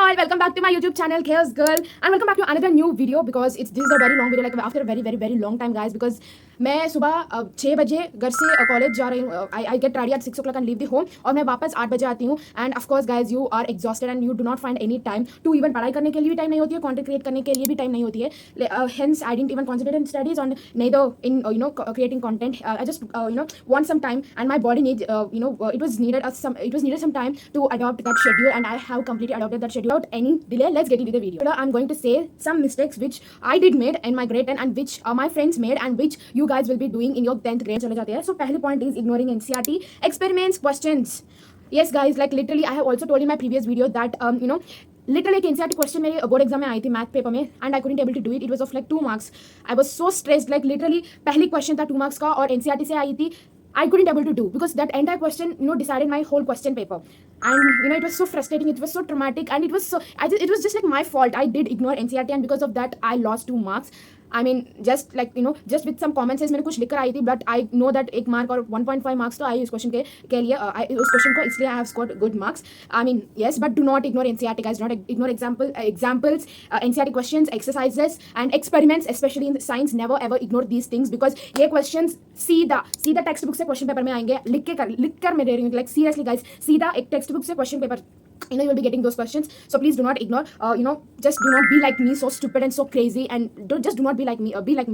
all, welcome back to my YouTube channel Chaos Girl and welcome back to another new video because this is a very long video, like after a very long time guys, because मैं सुबह 6 बजे घर से college जा रही हूँ. I get ready at 6 o'clock and leave the home और मैं वापस 8 बजे आती हूँ. And of course guys you are exhausted and you do not find any time to even पढ़ाई करने के लिए भी टाइम नहीं होती है, कंटेंट क्रिएट करने के लिए भी टाइम नहीं होती है. Hence I didn't even concentrate in studies on neither in creating content. I just want some time and my body needs it was needed some time to adopt that schedule and I have completely adopted that schedule without any delay. Let's get into the video. I'm going to say some mistakes which I did made in my grade 10 and which my friends made and which you guys will be doing in your 10th grade. चले जाते हैं. So पहले point is ignoring NCERT experiments questions. Yes guys, like literally I have also told in my previous video that literally एक NCERT question मेरे board exam में आई थी math paper में and I couldn't able to do it. It was of like 2 marks. I was so stressed, like literally पहली question था 2 marks का और NCERT से आई थी. I couldn't able to do because that entire question decided my whole question paper and it was so frustrating, it was so traumatic and it was just like my fault. I did ignore NCERT and because of that I lost 2 marks. I mean just like just with some common sense मैंने कुछ लिख कर आई थी but I know that 1 mark और 1.5 marks तो आई उस question के लिए उस क्वेश्चन को, इसलिए I have scored good marks. I mean yes, but do not ignore NCERT guys. Do not ignore examples, NCERT questions, exercises and experiments, especially in science. Never ever ignore these things because ये questions सीधा text book से question paper में आएंगे. लिख कर मैं दे रही हूँ, like seriously guys, सीधा एक टेक्स्ट बुक से question paper you will be getting those questions. So please do not ignore, just do not be like me, so stupid and so crazy, and do not be like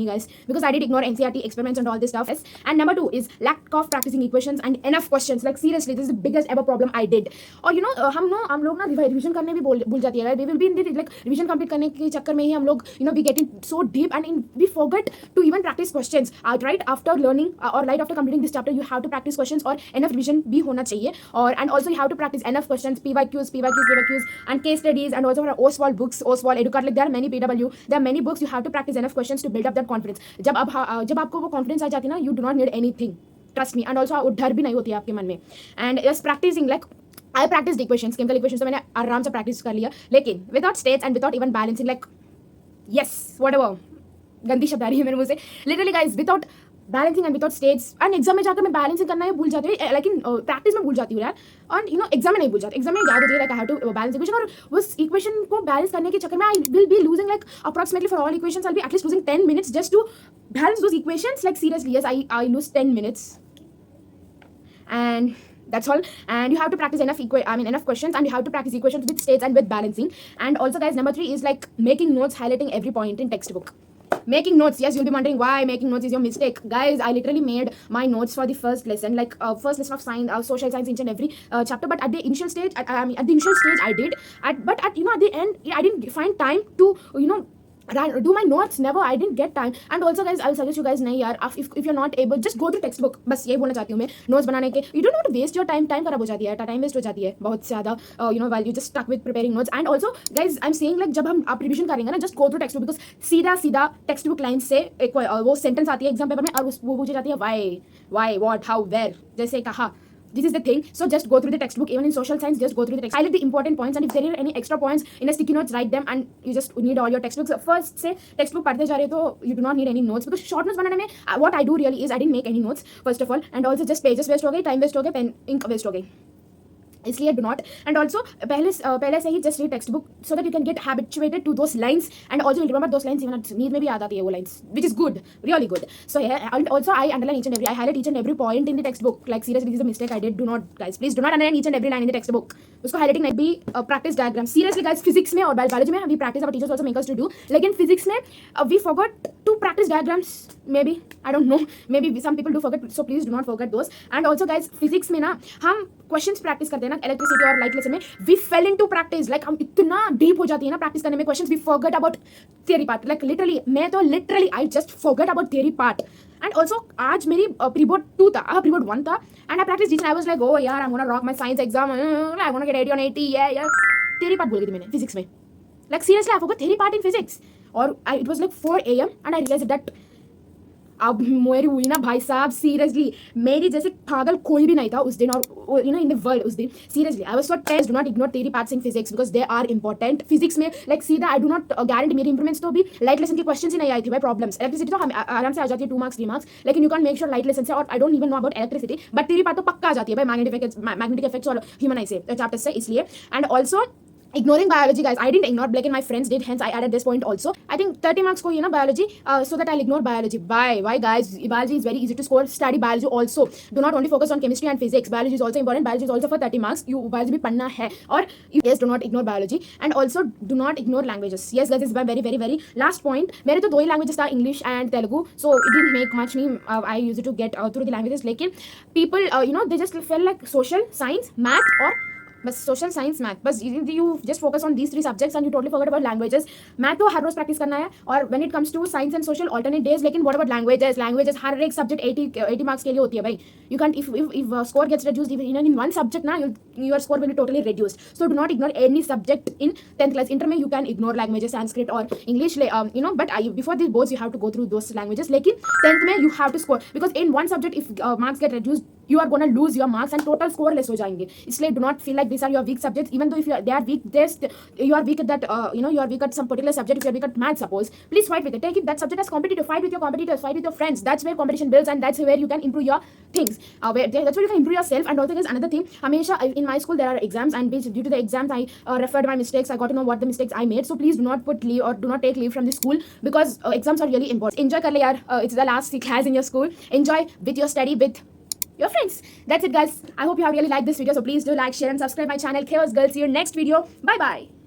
me guys, because I did ignore NCERT experiments and all this stuff. Yes. And number 2 is lack of practicing equations and enough questions. Like seriously, this is the biggest ever problem I did. और हम लोग ना revision करने भी भूल जाती है. We will be in the like revision complete करने के चक्कर में ही हम लोग we get in so deep and we forget to even practice questions. Right after learning or right after completing this chapter, you have to practice questions और enough revision भी होना चाहिए. और and also you have to practice enough questions, PYQs and case studies, and also Oswald books, Oswald Educard, like there are many PW, there are many books. You have to practice enough questions to build up that confidence. जब आपको वो confidence आ जाती है ना, you do not need anything, trust me. and also वो डर भी नहीं होती है आपके मन में. and just practicing, like I practiced equations, chemical equations तो मैंने आराम से practice कर लिया, लेकिन without states and without even balancing, like yes whatever गंदी शब्द आ रही है मेरे मुंह से. literally guys, without balancing and without states, and exam में जाकर मैं बैलेंसिंग करना है भूल जाती हूँ, लेकिन प्रैक्टिस में भूल जाती हूँ यार. और एग्जाम में नहीं भूल जाती, एग्जाम में याद होती है like I have to balance equation, और उस इक्वेशन को बैलेंस करने के चक्कर में I will be losing like approximately for all equations I will be at least losing 10 minutes just to balance those equations. Like seriously, yes, I lose 10 minutes and that's all. And you have to practice enough questions, and you have to practice equations with states and with balancing. And also guys, number 3 is like making notes, highlighting every point in textbook. Making notes, yes, you'll be wondering why making notes is your mistake. Guys, I literally made my notes for the first lesson, like first lesson of science, social science, each and every chapter. But at the initial stage, I did. But at the end, I didn't find time to do my notes. Never, I didn't get time. And also guys, I'll suggest you guys, नहीं यार, if you're not able, just go through textbook. बस ये बोलना चाहती हूँ मैं notes बनाने के. You don't have to waste your time खराब हो जाती है, time waste हो जाती है बहुत ज़्यादा, while you just stuck with preparing notes. And also guys, I'm saying like जब हम आप revision करेंगे ना, just go through textbook, because सीधा textbook lines से एक वो sentence आती है exam paper में और वो पूछी जाती है why, what, how, where, जैसे कहा. This is the thing. So just go through the textbook. Even in social science, just go through the text. Highlight the important points, and if there are any extra points in a sticky notes, write them. And you just need all your textbooks. First से textbook पढ़ते जा रहे हो तो you do not need any notes, because short notes बनाने में what I do really is I didn't make any notes first of all, and also just pages waste हो गई, time waste हो गई, pen ink waste हो गई, इसलिए do not. And also पहले से ही just read textbook so that you can get habituated to those lines, and also you'll remember those lines even नींद में भी याद आती है वो lines, which is good, really good. So yeah, and also I underline I highlight each and every point in the textbook. Like seriously, this is a mistake I did. Do not guys, please do not underline each and every line in the textbook. उसको highlighting नहीं भी practice diagram. Seriously guys, physics में और biology में we practice, our teachers also make us to do. लेकिन physics में we forgot to practice diagrams. Maybe I don't know. Maybe some people do forget. So please do not forget those. And also guys, physics में ना हम questions practice करते हैं ना electricity और light lesson में, we fell into practice. like हम इतना deep हो जाती है ना practice करने में questions, we forget about theory part. like literally I just forget about theory part. And also आज मेरी pre-board 2 था, pre-board 1 था, and I practiced this and I was like, oh यार, I'm gonna rock my science exam, I'm gonna get 80 on 80, yeah. theory part भूल गई थी मैंने physics में. like seriously, I forgot theory part in physics. और it was like 4 AM and I realized that अब मेरी हुई ना भाई साहब, सीरियसली मेरी जैसे पागल कोई भी नहीं था उस दिन, और इन द वर्ल्ड उस दिन. Seriously I was so test. Do not ignore theory parts in physics because they are important. Physics में लाइक सीधा आई डू नॉट गारंटी मेरी इंप्रूवमेंट्स तो भी लाइट लेसन की क्वेश्चन ही नहीं आई थी भाई. प्रॉब्लम्स इलेक्ट्रिसिटी तो हम आराम से आ जाती है 2 marks 3 marks, लेकिन you can make sure light lesson से. और I don't even know about electricity, but theory part तो पक्का आ जाती है भाई मैग्नेटिक इफेक्ट्स और ह्यूमन आई से चैप्टर से, इसलिए. And also ignoring biology, guys. I didn't ignore, like in my friends did, hence I added this point also. I think 30 marks ko biology, so that I'll ignore biology. Why guys? Biology is very easy to score. Study biology also. Do not only focus on chemistry and physics. Biology is also important. Biology is also for 30 marks. You biology bhi padna hai. Or yes, do not ignore biology, and also do not ignore languages. Yes guys, this is my very very very last point. मेरे तो दो ही languages था, English and Telugu, so it didn't make much me. I used to get through the languages. लेकिन people they just felt like social, science, math or बस social science math, बस you just focus on these 3 subjects and you totally forget about languages. Math तो हर रोज practice करना है, और when it comes to science and social alternate days. लेकिन what about languages हर एक सब्जेक्ट 80 मार्क्स के लिए होती है भाई. You can if score gets reduced in one subject ना, your score will be totally reduced. So do not ignore any subject in 10th class. Inter में you can ignore languages, Sanskrit और English, but before this boards you have to go through those languages. लेकिन 10th में you have to score, because in one subject if marks get reduced you are going to lose your marks and total score less हो जाएंगे. इसलिए do not feel like these are your weak subjects, even though if they are weak, you are weak at that, you are weak at some particular subject. If you are weak at math, suppose, please fight with it. Take it, that subject as competitive. Fight with your competitors, fight with your friends. That's where competition builds, and that's where you can improve your things. That's where you can improve yourself. And also there's another thing. हमेशा in my school there are exams, and due to the exams I referred my mistakes. I got to know what the mistakes I made. So please do not put leave or do not take leave from the school, because exams are really important. Enjoy कर ले यार. It's the last class in your school. Enjoy with your study with your friends. That's it guys. I hope you have really liked this video, so please do like, share and subscribe my channel Chaos Girl. See you next video. Bye bye.